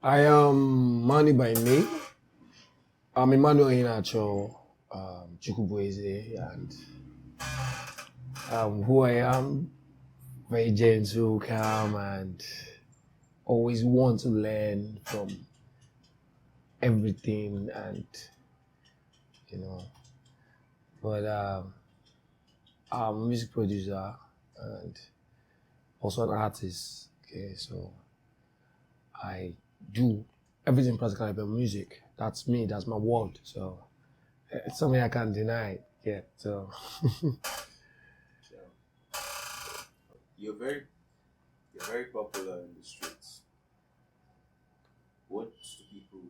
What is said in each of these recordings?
I am Manny by name. I'm Emmanuel Ihenacho, Chukwueze, and who I am, very gentle, calm, and always want to learn from everything, and you know. But I'm a music producer and also an artist. Okay, so I do everything practically about music. That's me. That's my world. So it's something I can't deny. Yeah. So So you're very you're very popular in the streets. What do people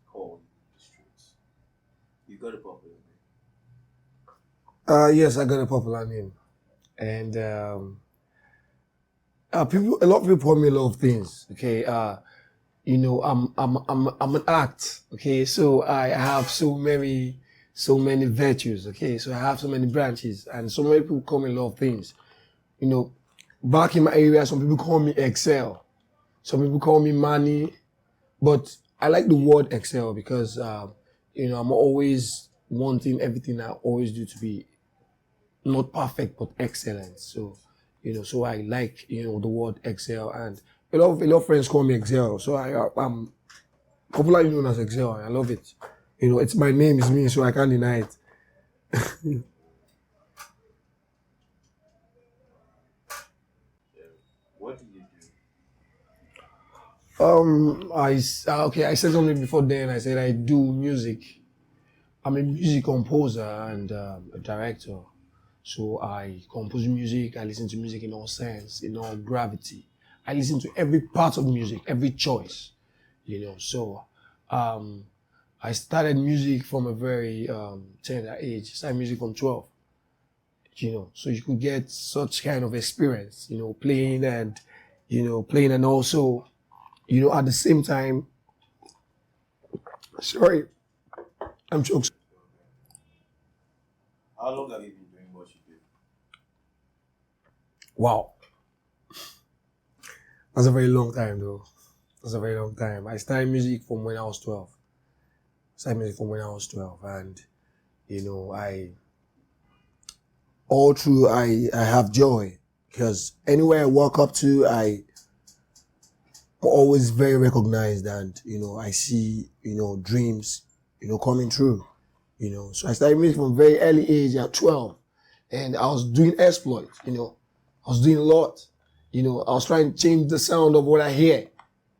call you in the streets? You got a popular name. yes, I got a popular name, and a lot of people call me a lot of things. Okay. I'm an act. Okay. So I have so many virtues. Okay. So I have so many branches, and so many people call me a lot of things. You know, back in my area, some people call me Excel. Some people call me Manny, but I like the word Excel because I'm always wanting everything I always do to be not perfect but excellent. So so I like the word Excel, and a lot of friends call me Excel. So I'm popularly known as Excel, and I love it. It's my name, is me, so I can't deny it. Yeah. What do you do? Okay, I said something before then. I said I do music. I'm a music composer and a director. So I compose music, I listen to music in all sense, in all gravity. I listen to every part of music, every choice, So um, I started music from a very tender age. Started music from 12, So you could get such kind of experience, playing and also, at the same time, sorry, I'm choked. How long have you been doing what you do? Wow, that's a very long time though. That's a very long time. I started music from when I was 12. Started music from when I was 12. And, I, all through, I have joy because anywhere I walk up to, I'm always very recognized and, I see, dreams, coming true, So I started music from a very early age at 12 and I was doing exploits, I was doing a lot, I was trying to change the sound of what I hear.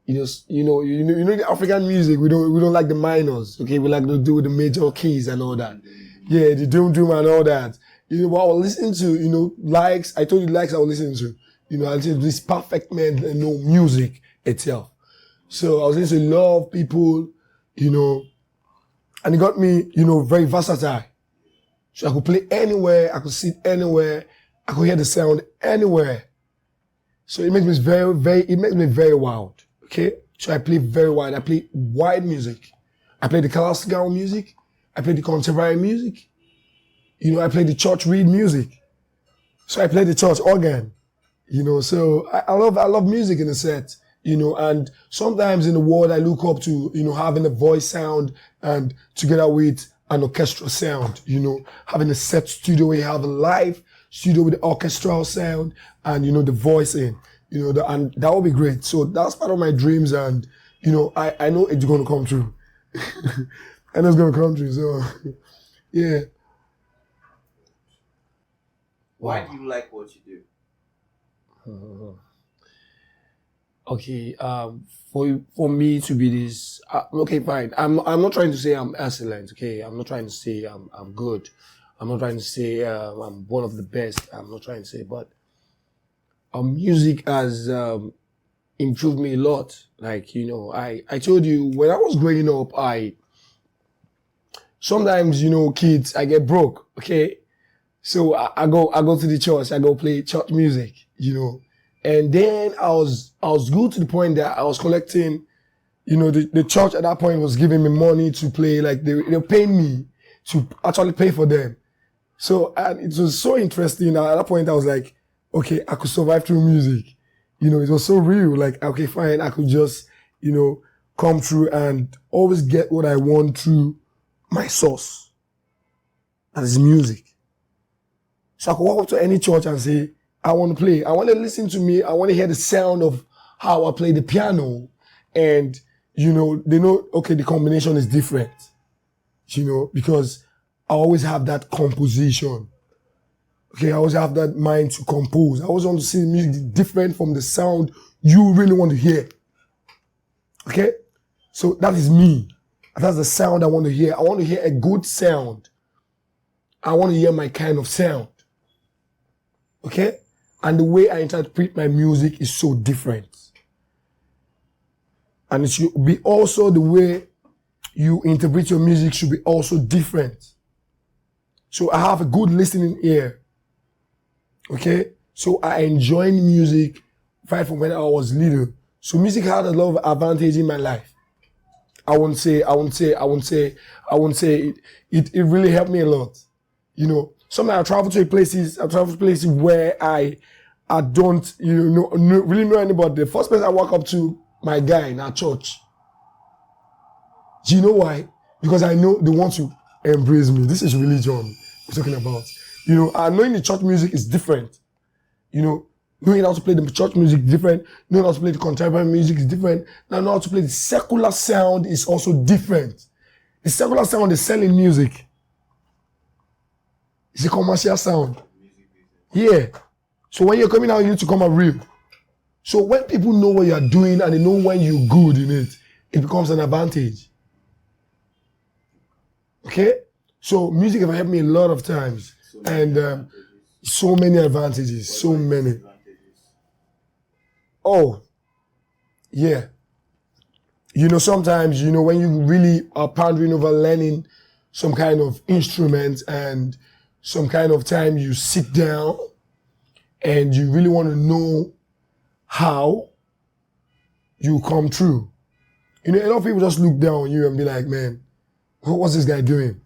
The African music. We don't like the minors. Okay, we like to do the major keys and all that. Yeah, the doom and all that. What I was listening to. Likes. I told you likes I was listening to. I listened to this perfect man. Music itself. So I was listening to a lot of people. And it got me. Very versatile. So I could play anywhere. I could sit anywhere. I could hear the sound anywhere. So it makes me very, very. It makes me very wild. Okay, so I play very wide. I play wide music. I play the classical music. I play the contemporary music. I play the church reed music. So I play the church organ. So I love music in a set. And sometimes in the world I look up to, having a voice sound and together with an orchestral sound, having a set studio where you have a live studio with the orchestral sound and, the voice in. And that would be great. So that's part of my dreams, and I know it's gonna come true. I know it's gonna come true. So yeah. Why do you like what you Uh, okay. For me to be this. Okay, fine. I'm not trying to say I'm excellent. Okay. I'm not trying to say I'm good. I'm not trying to say I'm one of the best. I'm not trying to say, but music has improved me a lot. Like, I told you when I was growing up, I sometimes, kids, I get broke, okay? So I go to the church, I go play church music, And then I was good to the point that I was collecting, the church at that point was giving me money to play, like they're paying me to actually pay for them. So and it was so interesting. At that point I was like, okay, I could survive through music. You know, it was so real. Like, okay, fine, I could just, you know, come through and always get what I want through my source. That is music. So I could walk up to any church and say, I want to play. I want to listen to me. I want to hear the sound of how I play the piano. And, you know, they know, okay, the combination is different. You know, because I always have that composition. Okay, I always have that mind to compose. I always want to see music different from the sound you really want to hear. Okay? So that is me. That's the sound I want to hear. I want to hear a good sound. I want to hear my kind of sound. Okay? And the way I interpret my music is so different. And it should be also the way you interpret your music should be also different. So I have a good listening ear. Okay? So I enjoy music right from when I was little. So music had a lot of advantage in my life. I won't say it really helped me a lot. You know, sometimes I travel to places where I don't, really know anybody. The first person I walk up to, my guy in our church. Do you know why? Because I know they want to embrace me. This is religion we're talking about. You know, and knowing the church music is different. You know, knowing how to play the church music is different. Knowing how to play the contemporary music is different. Now, knowing how to play the secular sound is also different. The secular sound is selling music. It's a commercial sound. Yeah. So when you're coming out, you need to come out real. So when people know what you're doing and they know when you're good in it, it becomes an advantage. Okay? So music have helped me a lot of times. And so many advantages. So many. Oh, yeah. You know, sometimes, you know, when you really are pondering over learning some kind of instrument and some kind of time you sit down and you really want to know how you come through. You know, a lot of people just look down on you and be like, man, what's this guy doing?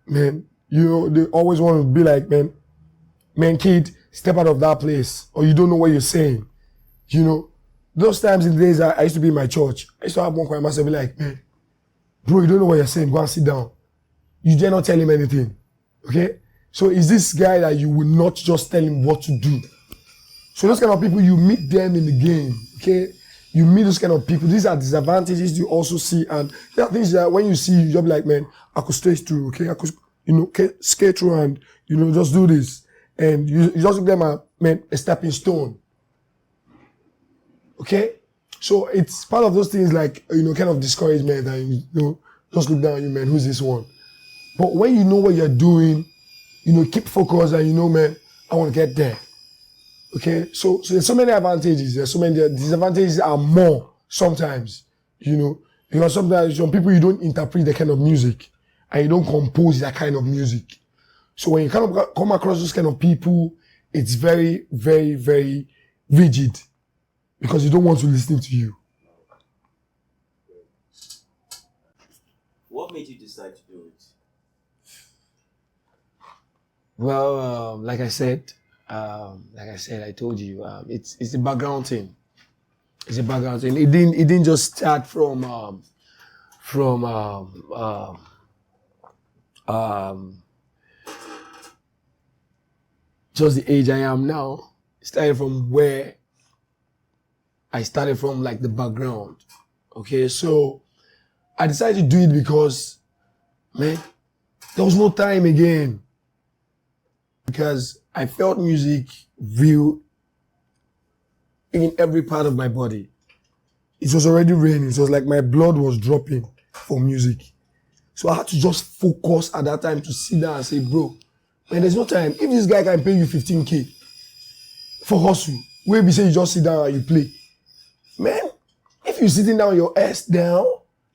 Man, you know, they always want to be like, man, kid, step out of that place. Or you don't know what you're saying. You know, those times in the days I used to be in my church, I used to have one quiet myself be like, man, bro, you don't know what you're saying. Go and sit down. You dare not tell him anything. Okay? So is this guy that you will not just tell him what to do? So those kind of people, you meet them in the game. Okay? You meet those kind of people. These are disadvantages you also see. And there are things that when you see, you're like, man, I could stay through. Okay? I could, skate through and, just do this. And you just look them at, man, a stepping stone. Okay? So it's part of those things like, kind of discouragement and, just look down on you, man, who's this one? But when you know what you're doing, keep focused and man, I want to get there. Okay? So there's so many advantages. There's so many disadvantages are more sometimes, because sometimes some people you don't interpret the kind of music and you don't compose that kind of music. So when you kind of come across those kind of people, it's very, very, very rigid because you don't want to listen to you. What made you decide to do it? Well, like I said, I told you, it's a background thing. It's a background thing. It didn't just start from just the age I am now. It started from where I started from, like the background. Okay, so I decided to do it because, man, there was no time again. Because I felt music real in every part of my body. It was already raining. So it was like my blood was dropping for music. So I had to just focus at that time to sit down and say, bro, man, there's no time. If this guy can pay you 15K for hustle, where we say you just sit down and you play. Man, if you're sitting down your ass down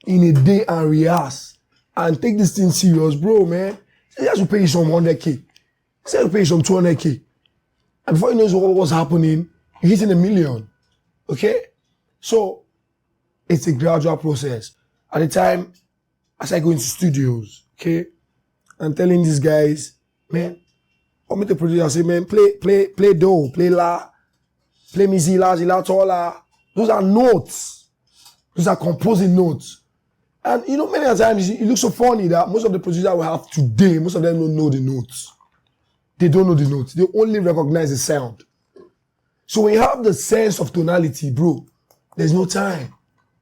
in a day and rehearse and take this thing serious, bro, man, he has to pay you some 100K. Say you pay some 200K. And before you know what was happening, you're hitting $1 million. Okay? So, it's a gradual process. At the time, as I go into studios, okay, I'm telling these guys, man, want me to produce, I say, man, play do, play la. play me zila, zila, tola. Those are notes. Those are composing notes. And you know, many times it looks so funny that most of the producers we have today, most of them don't know the notes. They don't know the notes. They only recognize the sound. So when you have the sense of tonality, bro, there's no time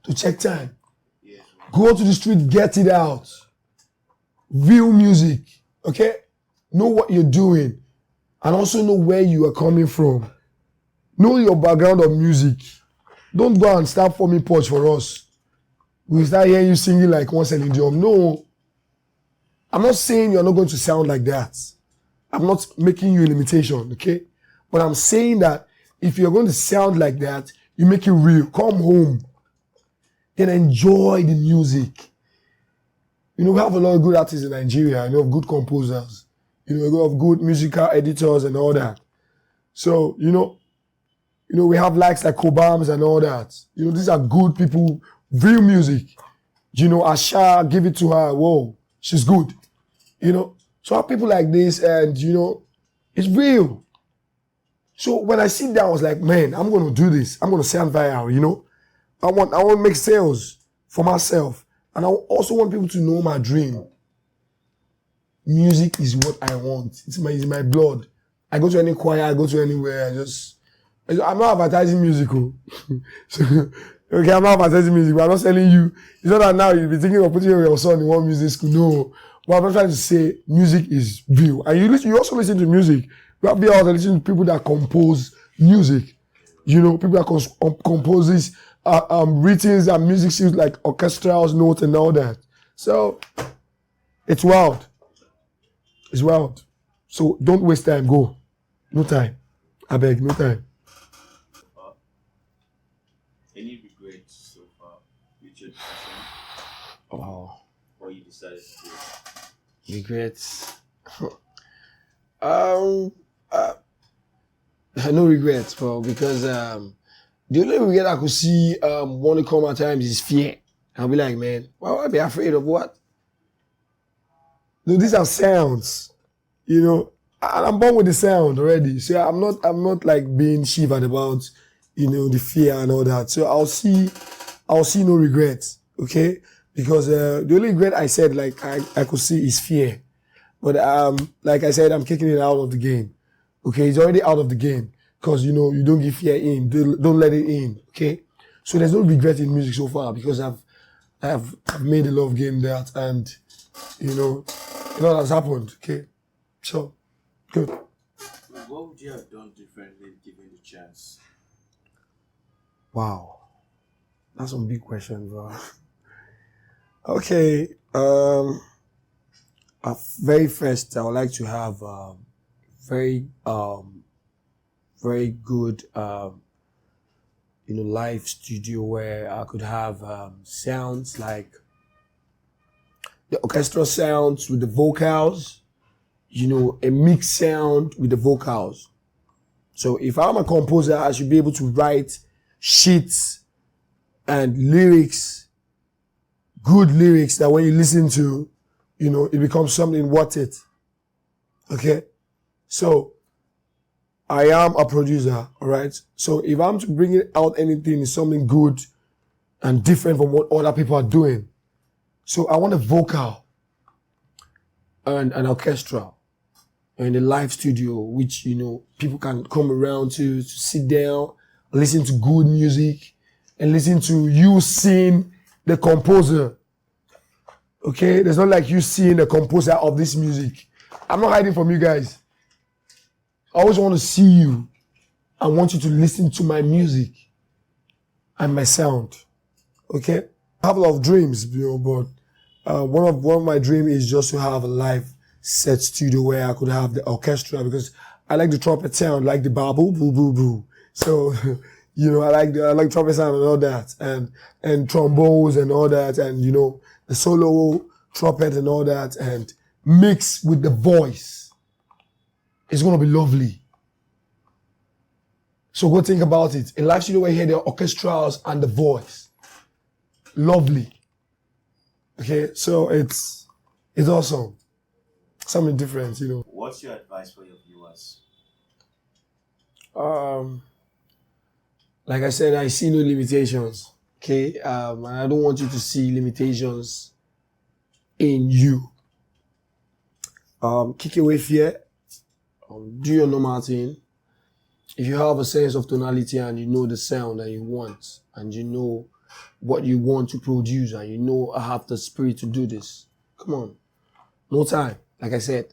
to check time. Yes. Go to the street, get it out. Real music, okay? Know what you're doing and also know where you are coming from. Know your background of music. Don't go and start forming porch for us. We start hearing you singing like one Celine Dion. No. I'm not saying you're not going to sound like that. I'm not making you a limitation, okay? But I'm saying that if you're going to sound like that, you make it real. Come home. Then enjoy the music. You know, we have a lot of good artists in Nigeria. You know, good composers. You know, we have good musical editors and all that. So, you know, we have likes like Cobams and all that. You know, these are good people, real music. You know, Asha, give it to her. Whoa, she's good. You know, so I have people like this and, you know, it's real. So when I sit down, I was like, man, I'm going to do this. I'm going to sound viral, you know. I want to make sales for myself. And I also want people to know my dream. Music is what I want. It's my blood. I go to any choir, I go to anywhere. I'm not advertising musical. So, okay, I'm not advertising music, but I'm not telling you. It's not that now you'll be thinking of putting your son in one music school. No. What I'm trying to say, music is real. And you also listen to music. You have to be able to listen to people that compose music. You know, people that composes written and music skills like orchestrals, notes, and all that. So, it's wild. It's wild. So, don't waste time. Go. No time. I beg, no time. Any regrets so far with your decision? Wow. Or you decided to do it? Regrets. No regrets, bro, because the only regret I could see want to come at times is fear. I'll be like, man, why would I be afraid of what? No, these are sounds, you know. And I'm born with the sound already, so I'm not like being shivered about, you know, the fear and all that. So I'll see no regrets, okay? Because the only regret I said like I could see is fear, but like I said, I'm kicking it out of the game, okay? It's already out of the game because you know you don't give fear in, don't let it in, okay? So there's no regret in music so far because I've made a lot of game that and you know that's happened, okay? So. Good. What would you have done differently given the chance? Wow. That's some big question, bro. Okay. Very first, I would like to have very good live studio where I could have sounds like the orchestral sounds with the vocals. You know, a mixed sound with the vocals. So if I'm a composer, I should be able to write sheets and lyrics, good lyrics that when you listen to, you know, it becomes something worth it. Okay? So I am a producer, all right? So if I'm to bring it out anything, it's something good and different from what other people are doing. So I want a vocal and an orchestra. In the live studio, which, you know, people can come around to sit down, listen to good music, and listen to you seeing the composer. Okay? There's not like you seeing the composer of this music. I'm not hiding from you guys. I always want to see you. I want you to listen to my music and my sound. Okay? I have a lot of dreams, you know, but one of my dreams is just to have a live set studio where I could have the orchestra because I like the trumpet sound, like the ba boo boo boo boo. So, you know, I like trumpet sound and all that, and trombones and all that, and you know, the solo trumpet and all that, and mix with the voice. It's gonna be lovely. So go think about it. A live studio where you hear the orchestrals and the voice. Lovely. Okay, so it's awesome. Something different, you know. What's your advice for your viewers? Like I said, I see no limitations. Okay, and I don't want you to see limitations in you. Kick away fear. Do your normal thing. If you have a sense of tonality and you know the sound that you want, and you know what you want to produce, and you know I have the spirit to do this, come on, no time. Like I said,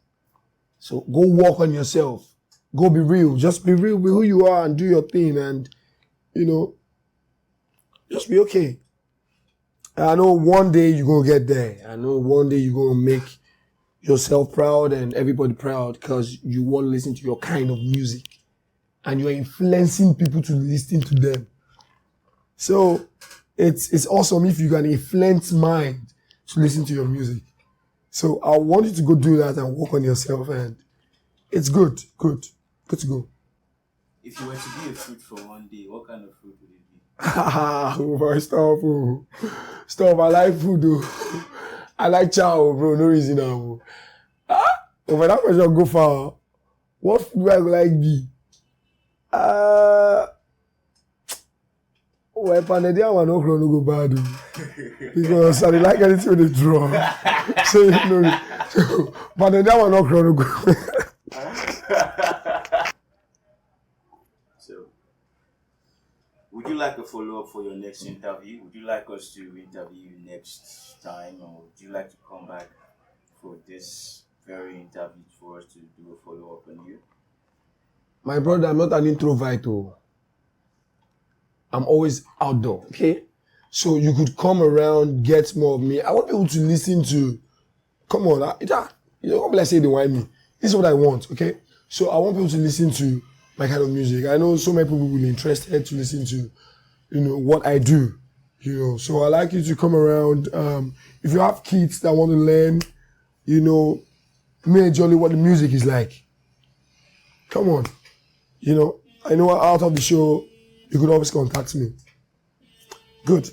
so go work on yourself. Go be real. Just be real with who you are and do your thing, and just be okay. I know one day you're gonna get there. I know one day you're gonna make yourself proud and everybody proud because you want to listen to your kind of music and you're influencing people to listen to them. So it's awesome if you can influence mind to listen to your music. So I want you to go do that and work on yourself, and it's good to go. If you were to be a fruit for one day, what kind of fruit would it be? Stop. I like food, though. I like chow, bro. No reason now. When that question go far, what food do I like be? Well, Panadian one no go bad, because I like anything with the draw. So you know, Panadian one no go. So, would you like a follow-up for your next interview? Would you like us to interview you next time, or would you like to come back for this very interview for us to do a follow-up on you? My brother, I'm not an introvert. I'm always outdoor, okay? So you could come around, get more of me. I want people to listen to, come on, you don't like say they want me. This is what I want, okay? So I want people to listen to my kind of music. I know so many people will be interested to listen to, what I do, So I like you to come around. If you have kids that want to learn, majorly what the music is like. Come on. I know out of the show, you could always contact me. Good.